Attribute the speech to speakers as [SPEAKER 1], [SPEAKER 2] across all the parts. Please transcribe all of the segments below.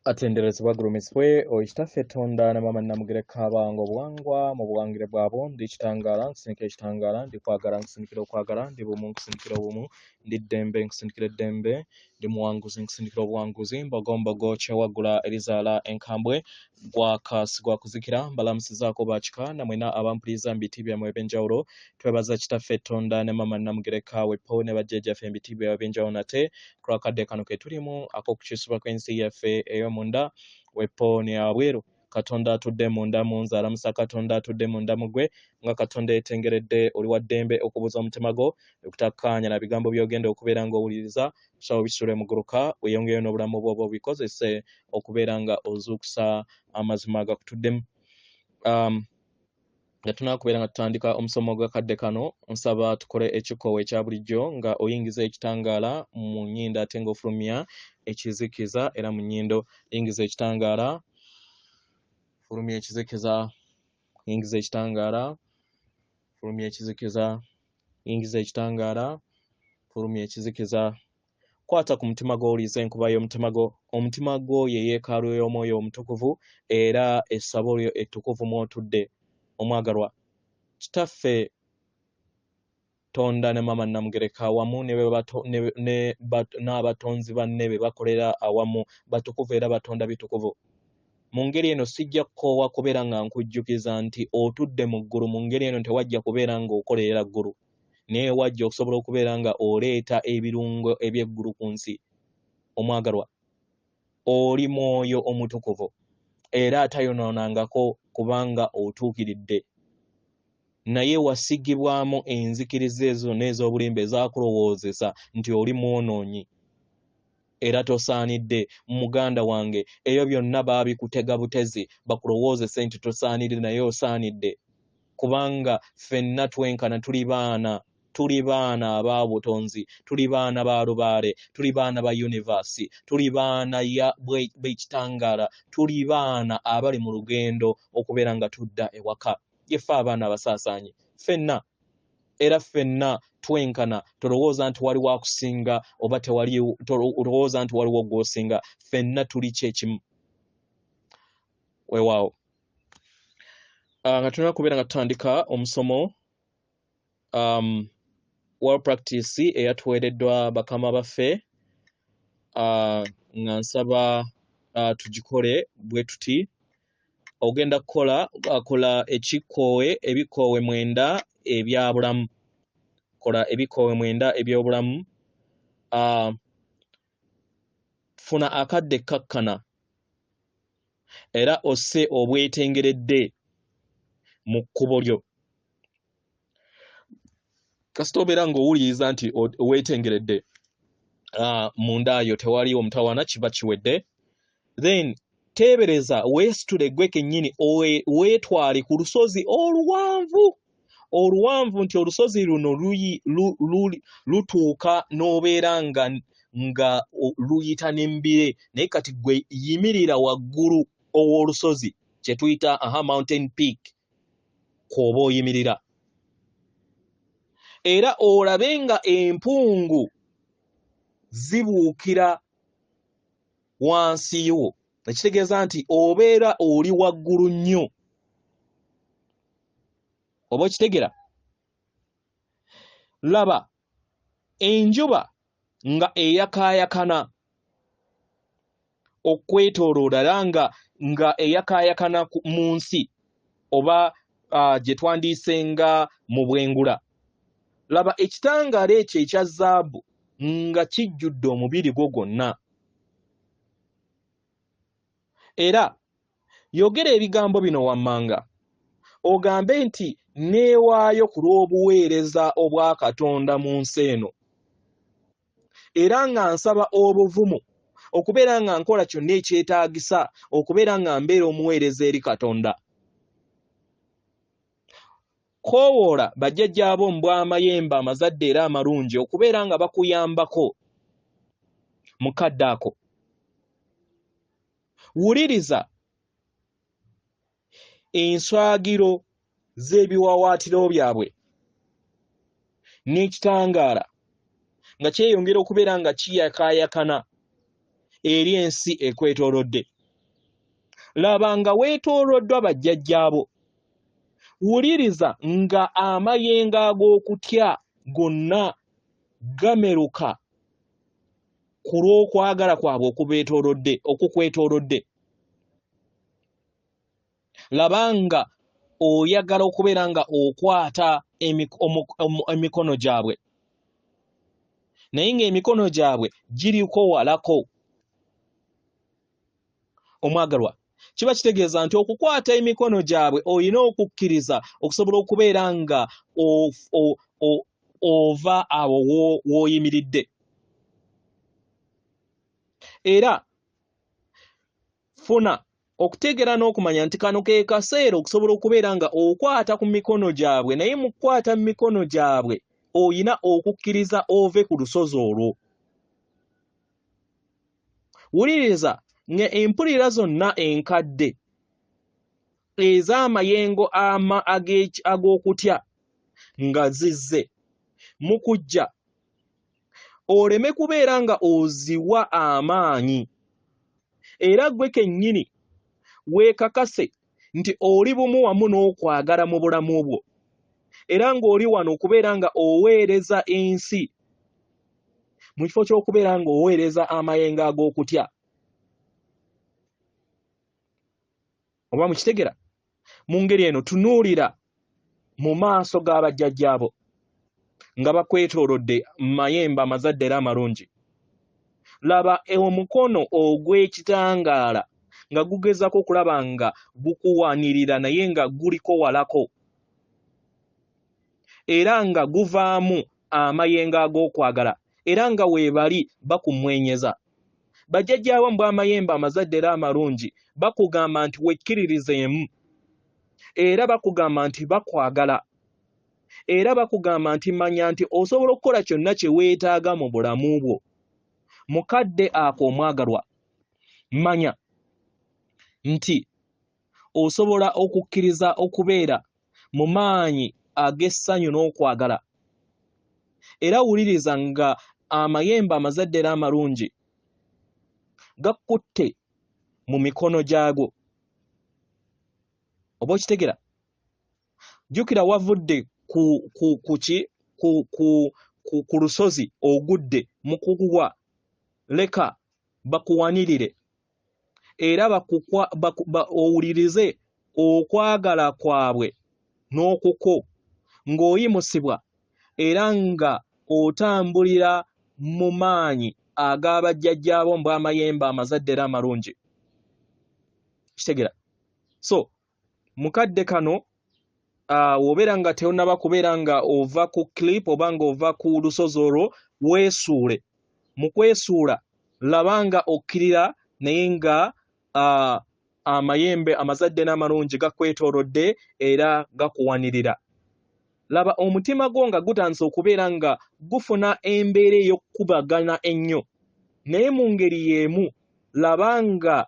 [SPEAKER 1] Atenderezebwa gulumisibwe oyitaffe Tonda ne mama Namugereka abango obuwangwa mu buwangire bwabo ndi kitangala nkusindikira ekitangala ndi kwagala nkusindikira okwagala ndi bumu nkusindikira obumu ndi ddembe nkusindikira eddembe ndi muwanguzi nkusindikira obuwanguzi mbogombogo kyewagula erizaala enkambwe gwakasi gwakuzikira mbalamusizaako bakika namwena abampuliriza mu biti byammwe ebyenjawulo twebaza kitaffe Tonda ne mama Namugereka wepo ne bajjajjaffe mu biti byabwe ebyenjawulo nate kulwakadde kano ke tulimu ak'okukisibwa kw'ensi yaffe ey'omunda wepo ne abweru Katonda atudde munda mu nze alamusa Katonda atudde munda mu gwe nga Katonda yeetengeredde oli wa ddembe okubuuza omutima gwo okutakkaanya na bigambo by'ogenda okubeera ng'owuliriza tusaba obisitule mu guluka weeyongeyo n'obulamu bwo oba obikozese okubeera nga ozuukusa amazima agakutuddemu. Nga tunakubeera nga tutandika omusomo gw'akadde kano nsaba tukole ekikoowo ekya bulijjo nga oyingiza ekitangaala mu nnyindo ate ng'ofulumya ekizikiza era mu nnyindo yingiza ekitangaala fulumya ekizikiza yingiza ekitangaala fulumya ekizikiza yingiza ekitangaala fulumya ekizikiza kwata ku mutima gwo owuliza enkuba y'omutima gwo ye yeekaalu y'omwoyo omutukuvu era essabo lyo ettukuvu mw'otudde omwagalwa kitaffe Tonda ne mama Namugereka awamu n'abatonzi banne be bakolera awamu batukuvu era batonda bitukuvu mu ngeri eno sijja kkoowa kubeera nga nkujjukiza nti otudde mu ggulu mu ngeri eno tewajja kubeera ng'okolerera ggulu naye wajja okusobola okubeera nga oleeta ebirungo eby'eggulu ku nsi omwagalwa oli mwoyo omutukuvu era atayonoonangako kubanga otuukiridde naye wasigibwamu enzikiriza ezo n'ez'obulimba ezaakulowoozesa nti oli mwonoonyi era tosaanidde muganda wange ebyo byonna baabikutega butezi bakulowoozese nti tosaanidde naye osaanidde kubanga ffenna twenkana tuli baana ab'obutonzi tuli baana ba lubaale tuli baana ba yunivasi tuli baana b'ekitangaala tuli baana abali mu lugendo okubeera nga tudda ewaka yeffe abaana abasaasaanyi ffenna era ffenna twenkana tolowooza nti waliwo akusinga oba tolowooza nti waliwo gw'osinga ffenna tuli kyekimu weewaawo nga tulina kubeera nga tutandika omusomo world practice eyatuweereddwa bakama baffe nga nsaba tugikole bwe tuti ogenda kola ebikoowe 9 ebyabulamu kola ebikoowe 9 ebyobulamu funa akadde kakkana era osse obwetengeredde mu kkubo lyo kasita obeera ng'owuliriza nti weetengeredde mundayo tewali omutawaana kiba kiwedde then teebereza weesitule gwe kennyini weetwale ku lusozi oluwanvu nti olusozi luno lutuuka n'obeera nga luyita n'embire naye kati gwe yimirira waggulu ow'olusozi kye tuyita mountain peak kw'oba oyimirira era olabe nga empungu zibuukira wansi yo ekitegeeza nti obeera oli waggulu nnyo oba okitegera laba enjuba nga eyakaayakana okwetooloola nga eyakaayakana mu nsi oba gye twandiisenga mu bwengula laba ekitangaala ekyo ekya zaabu nga kijjudde omubiri gwo gwonna era yogera ebigambo bino wammanga ogambe nti neewaayo ku lw'obuweereza obwa Katonda mu nsi eno era nga nsaba obuvumu okubeera nga nkola kyonna ekyetaagisa okubeera nga mbeera omuweereza eri Katonda koowoola bajjajjaabo mu bw'amayembe amazadde era amalungi okubeera nga bakuyambako mu kadde ako wuliriza enswagiro z'ebiwawaatiro byabwe n'ekitangaala nga kyeyongera okubeera nga kiyakaayakana eri ensi ekwetoolodde. Laba nga weetooloddwa bajjajjaabo. Wuliriza nga amayengo ag'okutya gonna gameruka ku lw'okwagala kwabwe okukwetoolodde. Laba nga oyagala okubeera nga okwata emikono gyabwe, naye ng'emikono gyabwe giriko walako. Omwagalwa, kiba kitegeeza nti okukwata emikono gyabwe olina okukkiriza okusobola okubeera nga ova awo w'oyimiridde. Era funa okutegeera n'okumanya nti kano ke kaseera okusobola okubeera nga okwata ku mikono gyabwe, naye mu kukwata mu mikono gyabwe olina okukkiriza ove ku lusozi olwo. Wuliriza nga empulira zonna enkadde ez'amayengo ag'okutya nga zizze mu kujja, oleme kubeera nga oziwa amaanyi, era gwe kennyini weekakase nti oli bumu wamu n'okwagala mu bulamu bwo, era ng'oli wano okubeera nga oweereza ensi mu kifo ky'okubeera nga oweereza amayengo ag'okutya. Oba mukitegera? Mu ngeri eno tunuulira mu maaso g'abajjajjaabo nga bakwetoolodde mayembe amazadde era amalungi. Laba omukono ogw'ekitangaala nga gugezako okulaba nga gukuwanirira naye nga guliko walako, era nga guvaamu amayengo ag'okwagala, era nga weebali bakumwenyeza. Bajjajjaabo mbw amayembe amazadde era amalungi bakugamba nti wekkiririzeemu, era bakugamba nti bakwagala, era bakugamba nti manya nti osobola okukola kyonna kye weetaaga mu bulamu bwo. Mukadde ako omwagalwa, manya nti osobola okukkiriza okubeera mu maanyi ag'essanyu n'okwagala, era wuliriza nga amayembe amazadde era amalungi gakutte mu mikono gyago. Oba okitegera? Jjukira wavudde ku lusozi ogudde mu kukuwa, leka bakuwanirire era owulirize okwagala kwabwe n'okuko ng'oyimusibwa era nga otambulira mu maanyi ag'abajjajjaabo mbw amayembe amazadde era amalungi. Kitegera? So mukadde kano wobeera nga teonnaba kubeera nga ova ku clip oba nga ova ku lusozi olwo, weesuule. Mu kwesuula laba nga okkirira naye nga amayembe amazadde n'amalungi gakwetoolodde era gakuwanirira. Laba omutima gwo nga gutandise okubeera nga gufuna embeera ey'okkubagana ennyo, naye mu ngeri y'emu laba nga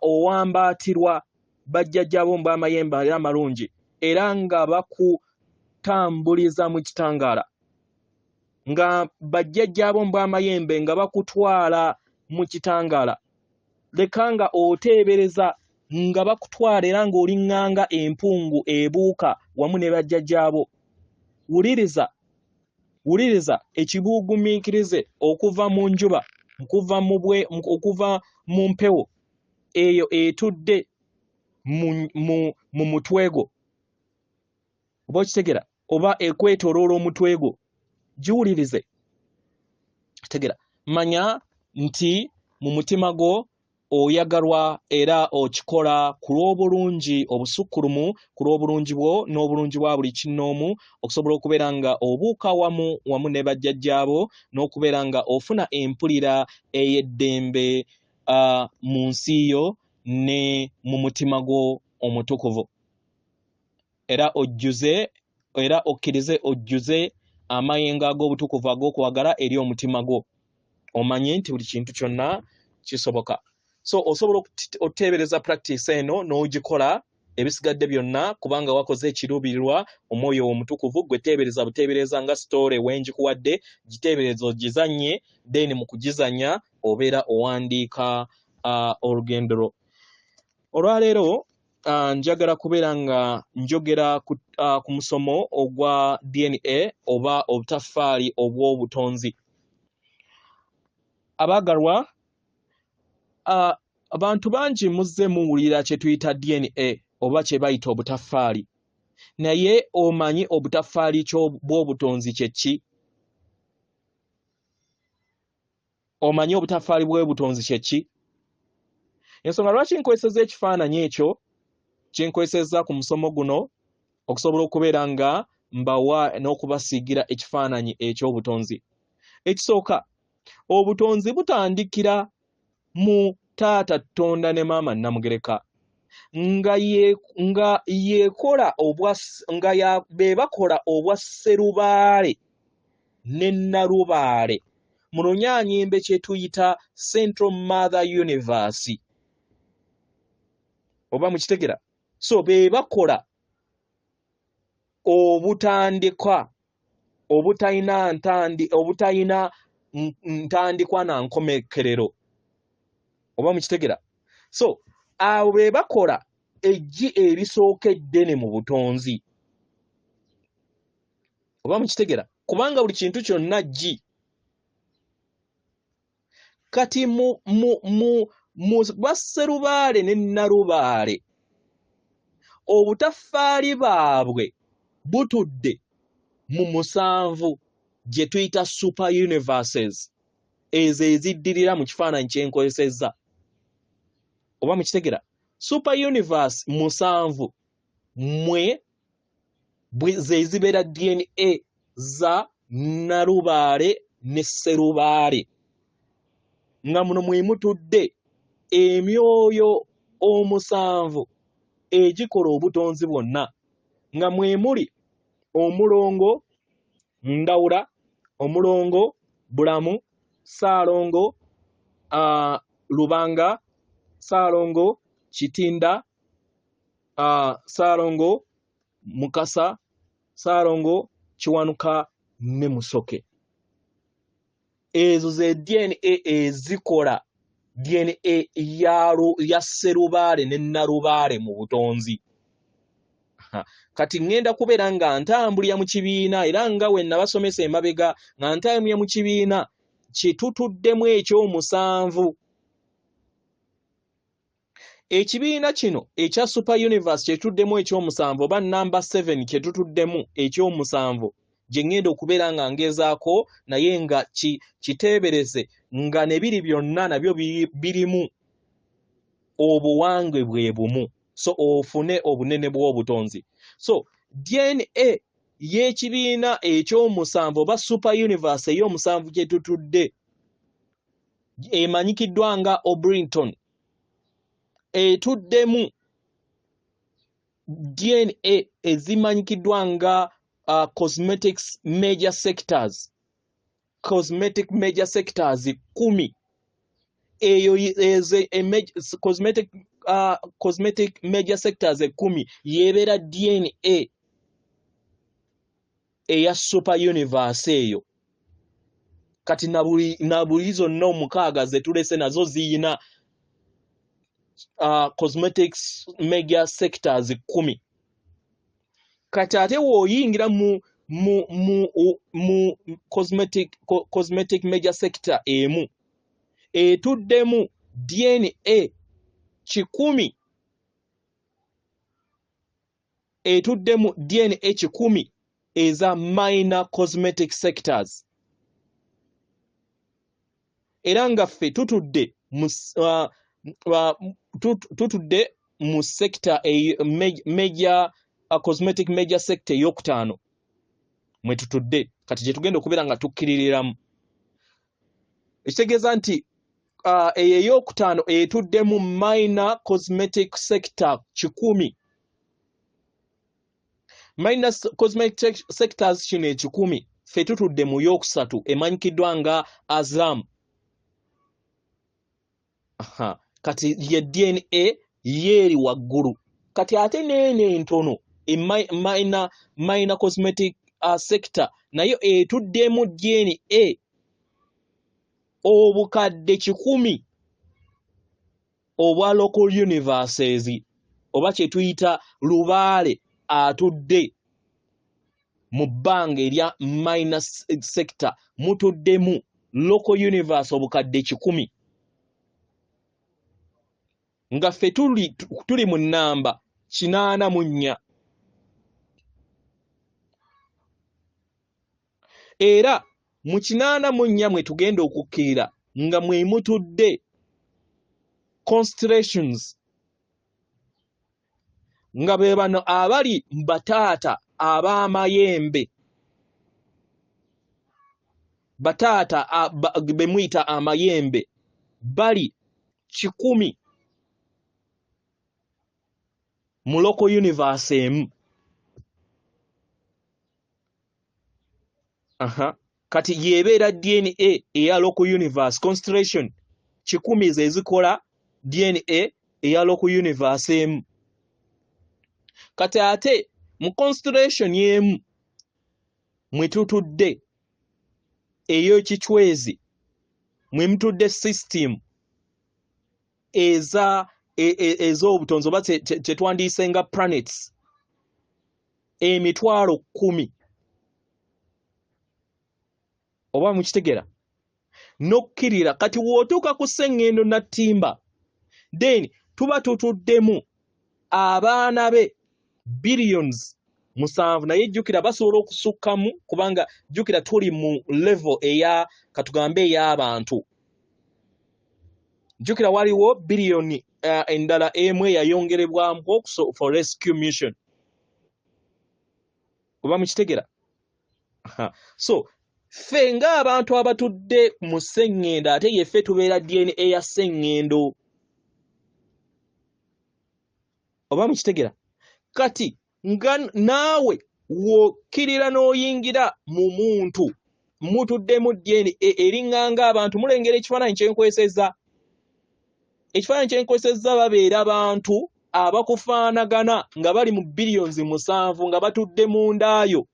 [SPEAKER 1] owambaatirwa bajjajjaabo mbw amayembe era amalungi era nga bakutambuliza mu kitangaala, nga bajjajjaabo mbw amayembe nga bakutwala mu kitangaala. Leka nga oteebereza nga bakutwala era ng'oliŋŋanga empungu ebuuka wamu ne bajjajjaabo. Wuliriza ekibuugumiikirize okuva mu njuba, okuva mu mpewo eyo etudde mu mutwe gwo. Oba okitegera? Oba ekwetooloola omutwe gwo, giwulirize. Tegera, manya nti mu mutima gwo oyagalwa era okikola ku lw'obulungi obusukkulumu, ku lw'obulungi bwo n'obulungi bwa buli kinnoomu, okusobola okubeera nga obuuka wamu ne bajjajjaabo, n'okubeera nga ofuna empulira ey'eddembe mu nsi yo ne mu mutima gwo omutukuvu. Era okkirize ojjuze amayengo ag'obutukuvu ag'okwagala eri omutima gwo, omanye nti buli kintu kyonna kisoboka. So osobola okuteebereza practice eno n'ogikola ebisigadde byonna kubanga wakoze ekiruubirirwa omwoyo omutukuvu gwe teebereza buteebereza nga story wenjikuwadde giteeberezo gizanye then mu kugizanya obeera owandiika olugendo lwo. Olwaleero njagala kubeera nga njogera ku musomo ogwa DNA oba obutaffaali obw'obutonzi. Abaagalwa, abantu bangi muzze muwulira kye tuyita DNA oba kye bayita obutaffaali. Naye omanyi obutaffaali bw'obutonzi kye ki? Omanyi obutaffaali bw'obutonzi kye ki? Ensonga lwaki nkweseza ekifaananyi ekyo kye nkweseza ku musomo guno okusobola okubeera nga mbawa n'okubasiigira ekifaananyi eky'obutonzi. Ekisooka, obutonzi butandikira mu taata Tonda ne maama Namugereka nga be bakola obwa Sserubaale ne Nalubaale mu Lunyaanyimbe kye tuyita Central Mother Universe. Oba mukitegera? So be bakola obutandikwa obutalina ntandikwa na nkomekerero. Oba mukitegera? So abo be bakola eggi erisooka eddene mu butonzi. Oba mukitegera? Kubanga buli kintu kyonna ggi. Kati mu Basserubaale ne Nalubaale obutaffaali baabwe butudde mu 7 gye tuyita super universes ezo eziddirira mu kifaananyi kye nkozesezza. Oba mukitegera? Super universe 7 mwe ze zibeera DNA za Nalubaale ne Sserubaale. Nga muno mwe mutudde emyoyo 7 egikola obutonzi bwonna, nga mwe muli Omulongo Ndawula, Omulongo Bulamu, Ssaalongo Lubanga, Ssaalongo Kitinda, Ssaalongo Mukasa, Ssaalongo Kiwanuka ne Musoke. Ezo ze DNA ezikola DNA ya Sserubaale ne Nalubaale mu butonzi. Kati ngenda kubeera nga ntambulira mu kibiina era nga we nabasomesa emabega nga ntambulira mu kibiina kitutuddemu ekyo7. Ekibiina kino ekya Super Universe kyetuddemu ekyo7 oba number 7 kyetutuddemu ekyo7 gye ngenda okubeera nga ngezaako naye nga kiteebereze nga ne biri byonna nabyo birimu obuwangwe bwe bumu. So ofune obunene bw'obutonzi. So DNA y'ekibiina ekyo7 oba Super Universe ey'omusanvu gye tutudde emanyikiddwa nga Obrington etuddemu DNA ezimanyikiddwa nga cosmetic major sectors 10. Eyo cosmetic major sectors 10 yebeera DNA eya Super Universe eyo. Kati na buli zonna 6 zetulese nazo ziyina cosmetic major sectors 10. Kati ate wooyingira mu cosmetic major sector emu etuddemu DNA 10. Etuddemu DNA 10 eza minor cosmetic sectors. Era nga ffe tutudde mu sector major cosmetic major sector ey'okutaano mwe tutudde kati gye tugenda okubeera nga tukkiriramu. Ekitegeeza nti eyo ey'okutaano etuddemu minor cosmetic sector 10. Minor cosmetic sectors kino 10 ffe tutudde mu yokusatu emanyikiddwa nga Azlam. Kati ye DNA yeeri waggulu kati ate nene ntono minor cosmetic sector nayo etuddemu DNA obukadde 100 obwa local universes oba kye tuyita lubaale atudde mu bbanga erya minor sector mutuddemu local universe obukadde 100 nga ffe tuli mu nnamba 84 era mu 84 mwe tugenda okukkirira nga mwe mutudde constellations nga be bano abali bataata ab'amayembe bataata bemuyita amayembe bali 100 mu local universe emu. Kati yebeera DNA eya local universe constellation 100 ze zikola DNA eya local universe emu. Kati ate mu constellation yemu mwe tutudde ey'ekicwezi mwe mutudde system ez'obutonzi oba kyetwandiise nga planets emitwalo 10 oba mukitegera n'okkirira kati wootuuka ku sseŋŋendo nattimba then tuba tutuddemu abaana be billions 7 naye jjukira basobola okusukkamu kubanga jjukira tuli mu level eya katugambe ey'abantu jjukira waliwo biliyoni endala emu eyayongerebwamu for rescue mission oba mukitegera so ffe ng'abantu abatudde mu sseŋŋendo ate yeffe tubeera DNA eya sseŋŋendo oba mukitegera kati nga naawe wokkirira n'oyingira mu muntu mutuddemu DNA eringanga abantu mulengera ekifaananyi kyenkwesezza babeera abantu abakufaanagana nga bali mu billions 7 nga batudde mu ndaayo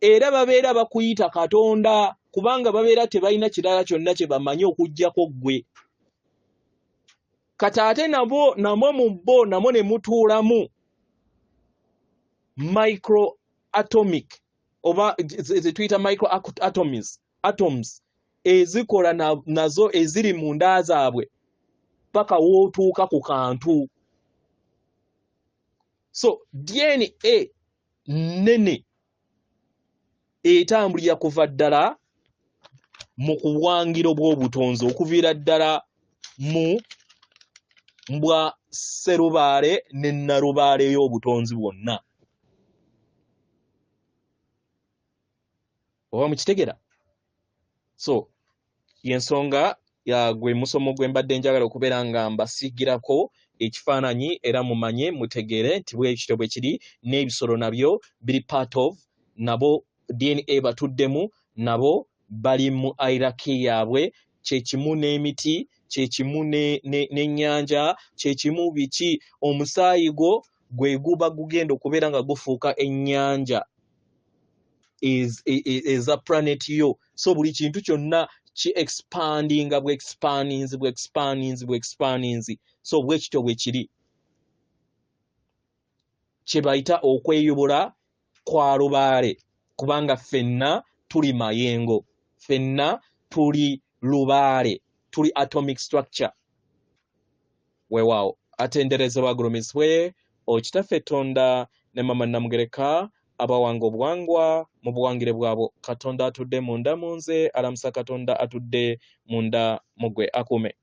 [SPEAKER 1] era babeera bakuyita Katonda kubanga babeera tebalina kirala kyonna kye bamanyi okuggyako ggwe kati ate nabo mu bo namo ne mutuulamu microatomic oba zetuyita atoms ezikola nazo eziri mu nda zaabwe paka wootuuka ku kantu so DNA nene etambulira kuva ddala mu kuwangiro bw'obutonzi okuviira ddala mu bwa sserubaale ne nalubaale y'obutonzi bwonna oba mukitegera so yensonga gwe musomo gwe mbadde njagala okubeera nga mbasigirako ekifaananyi era mumanye mutegeere nti bwekityo bwe kiri n'ebisolo nabyo biri part of nabo DNA batuddemu nabo bali mu hierarchy yaabwe kyekimu n'emiti kyekimu n'ennyanja kyekimu biki omusaayi gwo gwe guba gugenda okubeera nga gufuuka ennyanja eza planet yo so buli kintu kyonna ki expandinga bwe expandings so bwekityo bwe kiri kye bayita okweyubula kwa lubaale kubanga ffenna tuli mayengo ffenna tuli lubaale tuli atomic structure weewaawo atenderezebwa agurumiswe okitaffe Tonda ne Mama Namugereka abawanga obuwangwa mu buwangire bwabo Katonda atudde munda mu nze alamusa Katonda atudde munda mu gwe akume